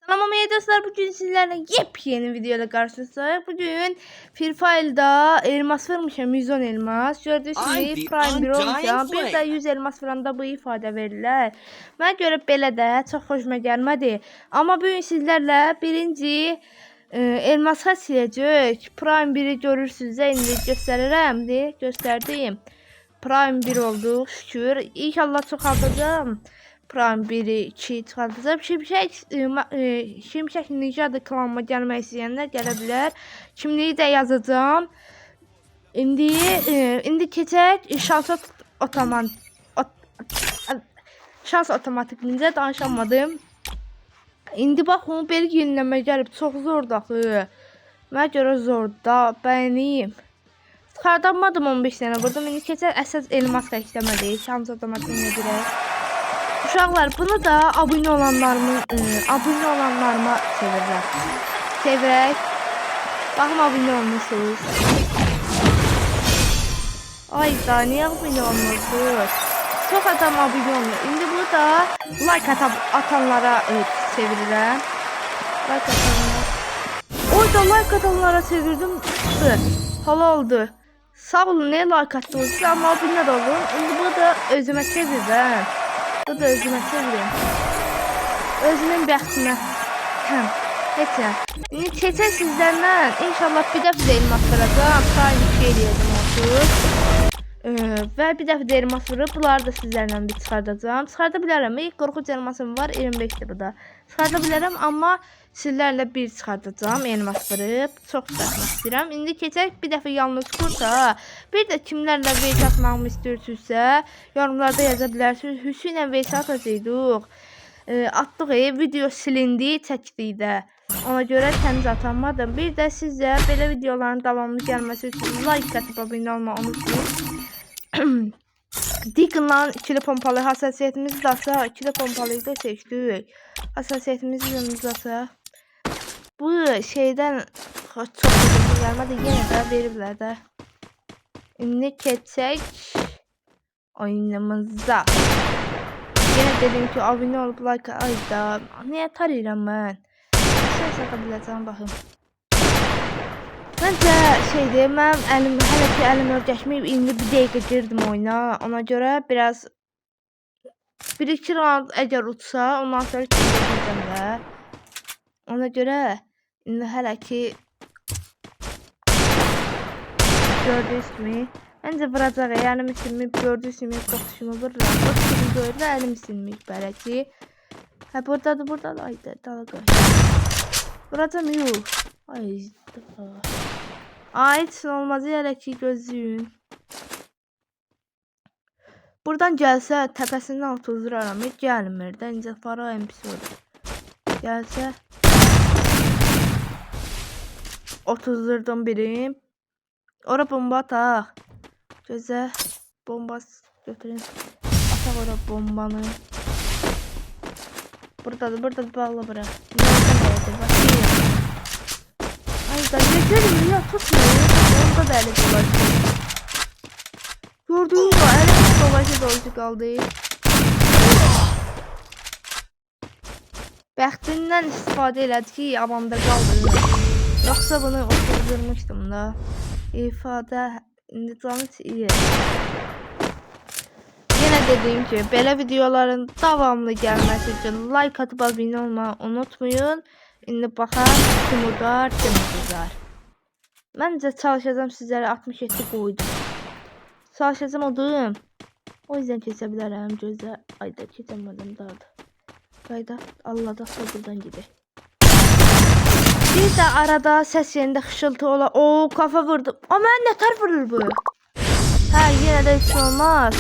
Kanalıma dostlar, bugün sizlerle yepyeni videoyla karşınızdayım. Bugün Free Fire'da elmas vermişim, 110 elmas. Gördüğünüz gibi Prime 1 olacağım. Bir de 100 elmas falan da bu ifade verirler. Mən görə belə də çox xoşuma gəlmədi. Amma bugün sizlərlə birinci elmas siləcək. Prime 1'i görürsünüz. İndi göstərirəm. Göstərdim. Prime 1 oldu şükür. İnşallah çoxaltacağım. Prime 1'i 2 çıxartacağım. Şimşək Ninja klanıma gəlmək istəyənlər gələ bilər. Kimliyi də yazacağım. İndi keçək şans otomatiklincə danışamadım. İndi baxın, bir yenilənmə gəlib, çox zordur axı. Mənə görə zordur, bəyəniyim. Çıxardamadım, 15 dənə vurdum. İndi keçək əsas elmas xərcləmədik. Şans otomatiklincə girək. Uşaqlar, bunu da abunə olanlarıma çevirək. Baxın, abunə olmuşsunuz. Ay da, niyə abunə olmuşsunuz? Çox adam abunə olmuyor. İndi bunu da like atanlara çevirirəm. Like atanlara. Oy da, like atanlara çevirdim. Hala oldu. Sağ olun, niyə like attınız? Amma abunə olun. İndi bunu da özümə çevirəm. Bu da özümə çevirəm. Özümün bəxtimə. Heç nə. İndi keçək sizlərlə. İnşallah bir dəfə də elmas verəcəm. Prime 2 eləyəcəm olsun. Və bir dəfə də elmas vurub. Bunları da sizlərlə bir çıxardacağım. Çıxarda bilərəm. Qorxuc elmasım var. 25'dir bu da. Çıxarda bilərəm. Amma sizlərlə bir çıxardacağım. Elmas vurub. Çox çıxartmaq istəyirəm. İndi keçək. Bir dəfə yalnız kursa. Bir də kimlərlə vs atmağımı istəyirsinizsə, yorumlarda yaza bilərsiniz. Hüsnü vs atacaqdıq. Atdıq. Video silindi. Çəkdik də. Ona görə təmiz atanmadım. Bir də sizə belə videoların davamlı gəlməsi üçün like atıb abunə olmayı unutmayın. Deacon'la ikili pompalı hassasiyetimiz dasa, ikili pompalıyı da seçdik. Hassasiyetimiz yanımızdasa. Bu şeydən çox uzun gəlmədi, yenə də veriblər də. İndi keçək oyunumuza. Yenə dedim ki, abunə olub like ayda. Niyə tarayıram mən? Şey sata biləcəm, baxın. Məncə şeydir, mən hələ ki əlim örgəşməyib, indi bir dəqiqə girdim oyuna. Ona görə biraz 1-2 round əgər utsa, ondan sonra girəcəm də. Ona görə indi hələ ki gördüyünüz kimi məncə vuracaq, əlim isinməyib, gördüyünüz kimi qoxuşumu vururam. Qoxuşumu görür, əlim isinməyib belə ki. Hə, buradadır, ayda, dalaqa. Vuracam, yox. Ay, heç olmaz, elə ki gözləyin. Buradan gəlsə təpəsindən 30 vuraram, heç gəlmir də, incə para episod. Gəlsə 30 vurdum birim. Ora bomba ataq. Gözə bomba götürün. Ataq ora bombanı. Buradadır, bağla bura. Ay da geçelim ya, tutmuyor. Onda da əli dolaşır. Gördüğünüz gibi əli dolaşır qaldı. Bəxtindən istifadə elədi ki, avamda qaldı. Yoxsa bunu oturdurmuşdum da. İfadə indi canı iyi. Yine dediğim gibi belə videoların davamlı gəlməsi üçün like atıp abunə olmayı unutmayın. İndi baxaq, kim udar. Məncə çalışacağım, sizlərə 67 qoydum. Çalışacağım odum. O yüzden keçə bilərəm, gözlə. Ayda keçəmədim daha da. Qayda, Allah da buradan gedək. Bir də arada səs yerində xışıltı ola. Oo, kafa vurdum. Amma mən nətər vurur bu? Hə, yenə də heç olmaz.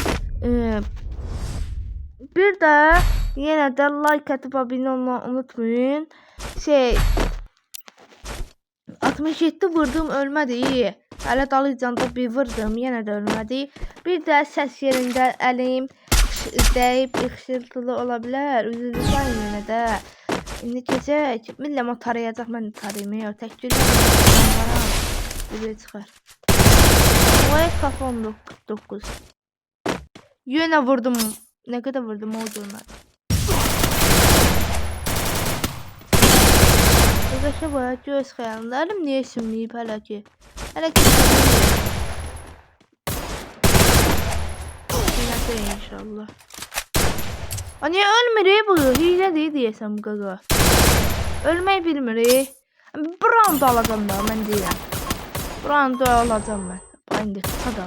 Bir də yenə də like atıp abunə olmayı unutmayın. 67 vurdum, ölmədi, iyi. Hələ dalıcanda bir vurdum, yenə də ölmədi. Bir də səs yerində əlim dəyib xışıltılı ola bilər. Üzülürəm yenə də. İndi keçək. Milləm o tarayacaq, mən də tarayayım. Tək gülüm. Bir çıxar. Oy, kafa 19. Yenə vurdum. Ne kadar vurdum olduğuna. Qardaşa bax, göz xəyallarım niyə sünməyib hələ ki? Hələ ki. Nəsə inşallah. Niyə ölmür bu? Hilədir deyəsən bu qaqa. Ölmək bilmir. Bir round alacam da mən deyirəm. Bir round alacam mən. İndi hadi.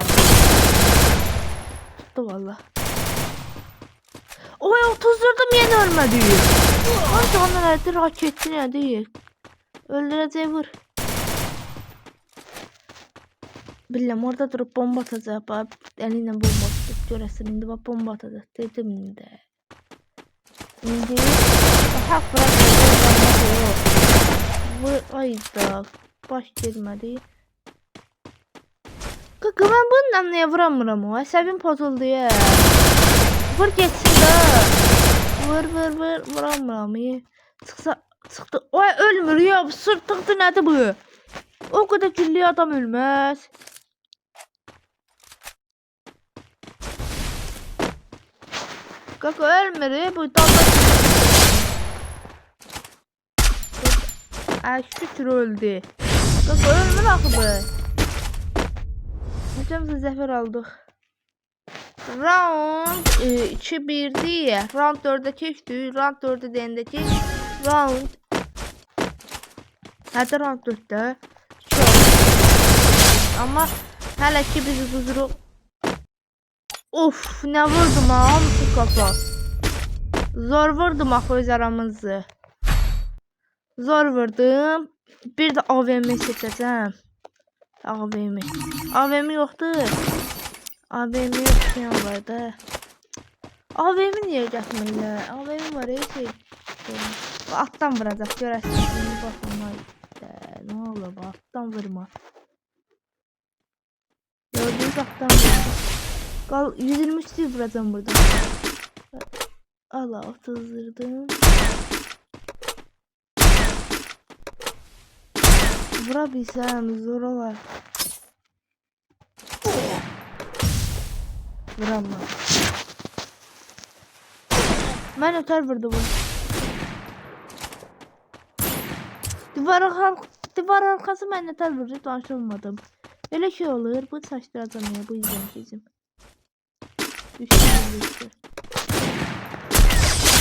Tutdu valla. Oy 30'durdum yeni ölmedi. Lan canlı nədir? Raketçi nədir? Öldürəcək vur. Bilmem orada durup bomba atacaq. Elinlə bomba atacaq. Görəsin indi bax bomba atacaq. Dedim indi. İndi haq bırak. Ayda baş gelmedi. Kaka ben bundan niye vuramıram o? Əsəbim pozuldu ya. Vur geçsin de. Vur vuramıram. Çıktı. Oy ölmür ya. Bu sırtıqdı nədir bu? O kadar külli adam ölmez. Kaka ölmür bu dalga. Ay şükür öldü. Kaka ölmür axı bu. Hocamızı zəfər aldıq. Round 2-1'di. Round 4'e keçdik. Round 4'e deyəndə ki round. Hətta round 4'də. Amma hələ ki bizi duzuruq. Of ne vurdum ha hamısı kafa. Zor vurdum axı öz aramızı. Zor vurdum. Bir de AVM seçəcəm. AVM yoxdur. AVM yoxdur var da. AVM niyə gətirmirlər? AVM var şey. Alttan vuracaq görərsiniz. Baxın. Ne olur bu alttan vurma. Gördüğünüz alttan vurma. Qal 123 vuracağım burada. Allah 30 vurdum. Vurabilsəm zor olar. Vuramam. Mən ötər vurdum. Divar arkası mən ötər vurdu. Danışılmadım. Öyle şey olur. Bu saçlardan ya bu yüzden bizim. Düştü.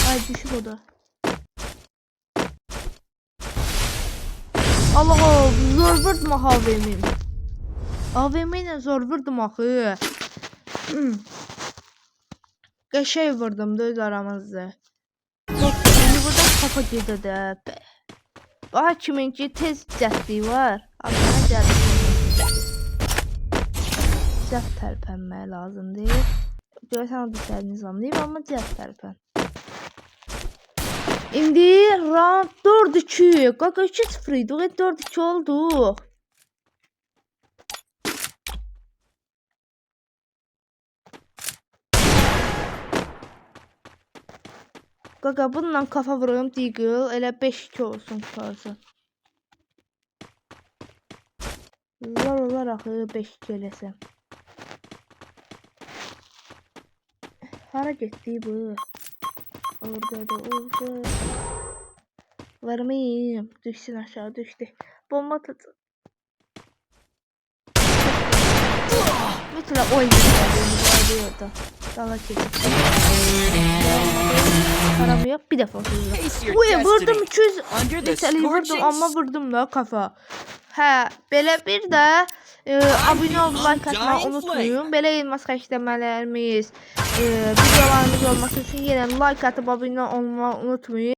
Ay düşük o da. Allah zor vurdum AVM'yi. AVM'yle zor vurdum axı. Qəşəng vurdum da öz aramızda. Şimdi burada kafa girdi də. Bax kiminki tez cəhdi var. Adına cəhdi. Cəhd tərpənməyə lazım deyil. Görsən o düşər nizamlayıb amma cəhd tərpən. İndi round 4-2. Qaqa 2-0 idi. 4-2 oldu. Qaqa bununla kafa vuruyorum Deagle. Elə 5-2 olsun tutarsan. Zor olar axı 5-2 eləsəm. Hara getdi bu? Orada oldu. Varmayayım. Düşsün aşağı düştü. Bomba atacak. Mesela oynuyor da. Dala çekip. Aramıyor bir defa. Uy vurdum 200. Mesela vurdum ama vurdum da kafa. Hə, belə bir də abunə olub like atmayı unutmayın. Belə elmas xərcləmələrimiz, videolarımız olması üçün yenə like atıp abunə olmayı unutmayın.